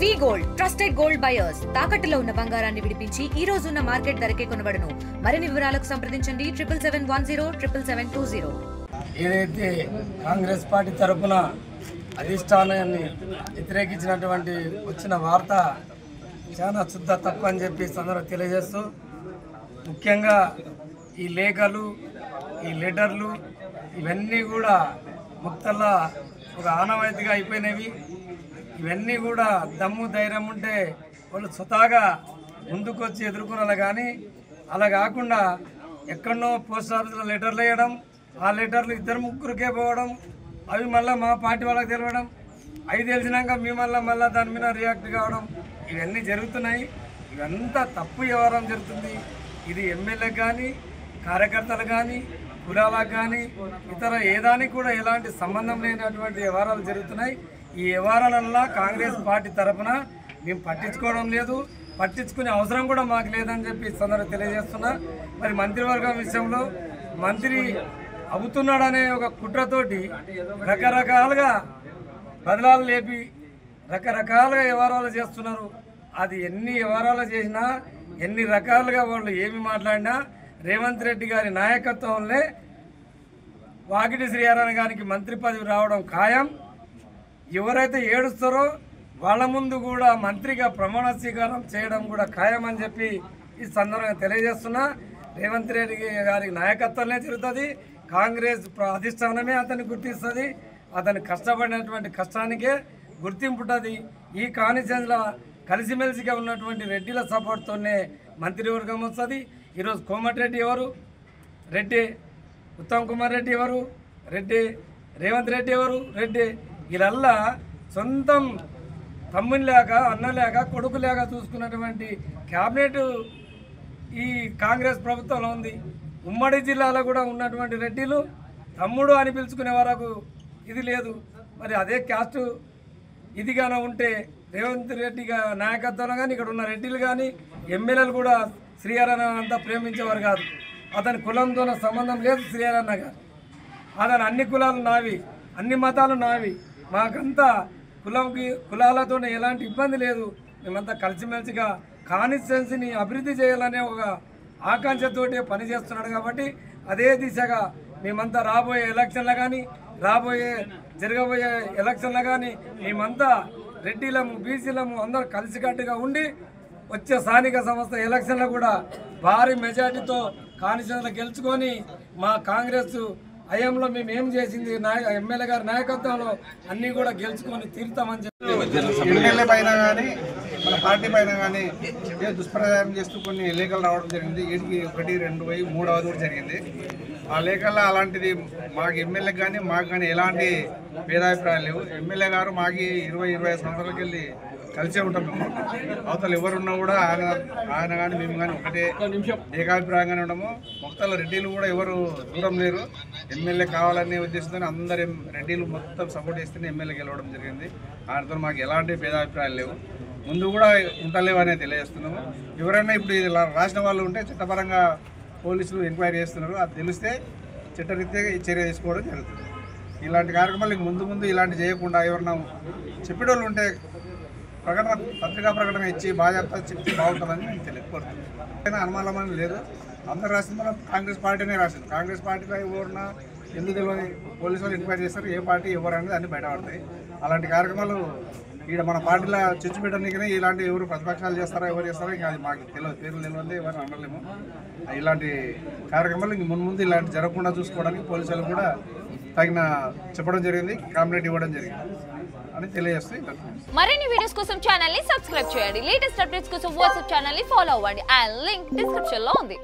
వి gold trusted gold buyers తాకట్టులో ఉన్న బంగారాన్ని విడిపించి ఈ రోజు ఉన్న మార్కెట్ ధరకే కొనబడును. మరిన్ని వివరాలకు సంప్రదించండి 77107720. ఏదైతే కాంగ్రెస్ పార్టీ తరఫున అధిష్టానాన్ని వ్యతిరేకించినటువంటి వచ్చిన వార్త చాలా శుద్ధ తప్పు అని చెప్పి సందర్భంగా తెలియజేస్తూ, ముఖ్యంగా ఈ లేఖలు, ఈ లెటర్లు ఇవన్నీ కూడా ముక్తల్లా ఒక ఆనవాయితీగా అయిపోయినవి. ఇవన్నీ కూడా దమ్ము ధైర్యం ఉంటే వాళ్ళు స్వతహాగా ముందుకు వచ్చి ఎదుర్కొనాలి. కానీ అలా కాకుండా ఎక్కడనో పోస్ట్ ఆఫీస్లో లెటర్లు వేయడం, ఆ లెటర్లు ఇద్దరు ముగ్గురికే పోవడం, అవి మళ్ళీ మా పార్టీ వాళ్ళకి తెలవడం, అవి తెలిసినాక మీ మళ్ళీ దాని మీద రియాక్ట్ కావడం, ఇవన్నీ జరుగుతున్నాయి. ఇవంతా తప్పు వ్యవహారం జరుగుతుంది. ఇది ఎమ్మెల్యేలకు కానీ, కార్యకర్తలు కానీ, కులాలకు కానీ, ఇతర ఏదానికి కూడా ఎలాంటి సంబంధం లేనటువంటి వ్యవహారాలు జరుగుతున్నాయి. ఈ వ్యవహారాలల్లో కాంగ్రెస్ పార్టీ తరఫున మేము పట్టించుకోవడం లేదు, పట్టించుకునే అవసరం కూడా మాకు లేదని చెప్పి సందర్భంగా తెలియజేస్తున్నా. మరి మంత్రివర్గం విషయంలో మంత్రి అవుతున్నాడనే ఒక కుట్రతోటి రకరకాలుగా బదలాలు లేపి రకరకాలుగా వ్యవహారాలు చేస్తున్నారు. అది ఎన్ని వ్యవహారాలు చేసినా, ఎన్ని రకాలుగా వాళ్ళు ఏమి మాట్లాడినా రేవంత్ రెడ్డి గారి నాయకత్వంలో వాకిటి శ్రీహరణ గారికి మంత్రి పదవి రావడం ఖాయం. ఎవరైతే ఏడుస్తారో వాళ్ళ ముందు కూడా మంత్రిగా ప్రమాణ స్వీకారం చేయడం కూడా ఖాయం అని చెప్పి ఈ సందర్భంగా తెలియజేస్తున్నా. రేవంత్ రెడ్డి గారి నాయకత్వంలో జరుగుతుంది. కాంగ్రెస్ అధిష్టానమే అతన్ని గుర్తిస్తుంది. అతను కష్టపడినటువంటి కష్టానికే గుర్తింపు ఉంటుంది. ఈ కాన్స్టిట్యూన్సీలో కలిసిమెలిసిగా ఉన్నటువంటి రెడ్డిల సపోర్ట్తోనే మంత్రివర్గం వస్తుంది. ఈరోజు కోమటిరెడ్డి ఎవరు? రెడ్డి. ఉత్తమ్ కుమార్ రెడ్డి ఎవరు? రెడ్డి. రేవంత్ రెడ్డి ఎవరు? రెడ్డి. వీళ్ళల్లా సొంతం తమ్ముని లేక, అన్న లేక, కొడుకు లేక చూసుకున్నటువంటి క్యాబినెట్ ఈ కాంగ్రెస్ ప్రభుత్వంలో ఉంది. ఉమ్మడి జిల్లాలో కూడా ఉన్నటువంటి రెడ్డిలు తమ్ముడు అని పిలుచుకునే వరకు ఇది లేదు. మరి అదే క్యాస్ట్ ఇదిగానే ఉంటే రేవంత్ రెడ్డి నాయకత్వంలో కానీ ఇక్కడ ఉన్న రెడ్డిలు కానీ ఎమ్మెల్యేలు కూడా శ్రీహరణ అంతా ప్రేమించేవారు కాదు. అతని కులంతో సంబంధం లేదు శ్రీహరణ గారు. అతను అన్ని కులాలు నావి, అన్ని మతాలు నావి, మాకంతా కులాలతో ఎలాంటి ఇబ్బంది లేదు. మేమంతా కలిసిమెలిసిగా కాన్స్టిట్యున్సీని అభివృద్ధి చేయాలనే ఒక ఆకాంక్షతోటి పనిచేస్తున్నాడు. కాబట్టి అదే దిశగా మేమంతా రాబోయే ఎలక్షన్లు కానీ, జరగబోయే ఎలక్షన్లు కానీ మేమంతా రెడ్డిలము, బీసీలము అందరూ కలిసికట్టుగా ఉండి వచ్చే స్థానిక సంస్థ ఎలక్షన్లో కూడా భారీ మెజార్టీతో కాన్స్టిట్యున్సీలో గెలుచుకొని మా కాంగ్రెస్ హయాంలో మేము ఏం చేసింది ఎమ్మెల్యే గారి నాయకత్వంలో అన్నీ కూడా గెలుచుకొని తీరుతామని చెప్పి ఎమ్మెల్యే పైన కానీ మన పార్టీ పైన కానీ దుష్ప్రచారం చేస్తూ కొన్ని లేఖలు రావడం జరిగింది. 1, 2, 3 కూడా జరిగింది. ఆ లేఖల్లో అలాంటిది మాకు ఎమ్మెల్యేకి కానీ మాకు కానీ ఎలాంటి భేదాభిప్రాయాలు లేవు. ఎమ్మెల్యే గారు మాకు 20-25 సంవత్సరాలకి వెళ్ళి కలిసే ఉంటాం. అవతల ఎవరున్నా కూడా ఆయన కానీ మేము కానీ ఒకటే ఏకాభిప్రాయంగానే ఉండము. మొత్తం రెడ్డిలు కూడా ఎవరు దూరం లేరు. ఎమ్మెల్యే కావాలనే ఉద్దేశంతో అందరు రెడ్డిలు మొత్తం సపోర్ట్ చేస్తేనే ఎమ్మెల్యే గెలవడం జరిగింది. ఆయనతో మాకు ఎలాంటి భేదాభిప్రాయాలు లేవు, ముందు కూడా ఉంటలేవు అనేది తెలియజేస్తున్నాము. ఎవరైనా ఇప్పుడు ఇది రాసిన వాళ్ళు ఉంటే చట్టపరంగా పోలీసులు ఎంక్వైరీ చేస్తున్నారు. అది తెలిస్తే చట్టరీత్యా చర్య తీసుకోవడం జరుగుతుంది. ఇలాంటి కార్యక్రమాలు ముందు ఇలాంటి చేయకుండా ఎవరన్నా చెప్పేటోళ్ళు ఉంటే పత్రికా ప్రకటన ఇచ్చి బాధ్యత చెప్తే బాగుంటుందని నేను తెలియకోరుతున్నాను. అనుమానం లేదు. అందరు రాసింది మనం కాంగ్రెస్ పార్టీనే రాసింది. కాంగ్రెస్ పార్టీలో ఎవరున్నా ఎందుకు తెలియని పోలీసు వాళ్ళు ఎంక్వైరీ చేస్తారు. ఏ పార్టీ ఎవరు అనేది అన్ని బయటపడతాయి. అలాంటి కార్యక్రమాలు ఇక్కడ మన పార్టీలో చిచ్చు పెట్టడానికనే ఇలాంటి ఎవరు ప్రతిపక్షాలు చేస్తారో ఎవరు చేస్తారో ఇంకా అది మాకు తెలియదు, పేర్లు తెలియదు, ఎవరు అనలేము. ఇలాంటి కార్యక్రమాలు ఇంక ముందు ఇలాంటి జరగకుండా చూసుకోవడానికి పోలీసులు కూడా తగిన చెప్పడం జరిగింది, కాంప్లైంట్ ఇవ్వడం జరిగింది అని తెలియజేస్తే. మరిన్ని వీడియోస్ కోసం ఛానల్ ని సబ్స్క్రైబ్ చేయండి. లేటెస్ట్ అప్డేట్స్ కోసం వాట్సాప్ ఛానల్ ని ఫాలో అవ్వండి. ఆ లింక్ డిస్క్రిప్షన్ లో ఉంది.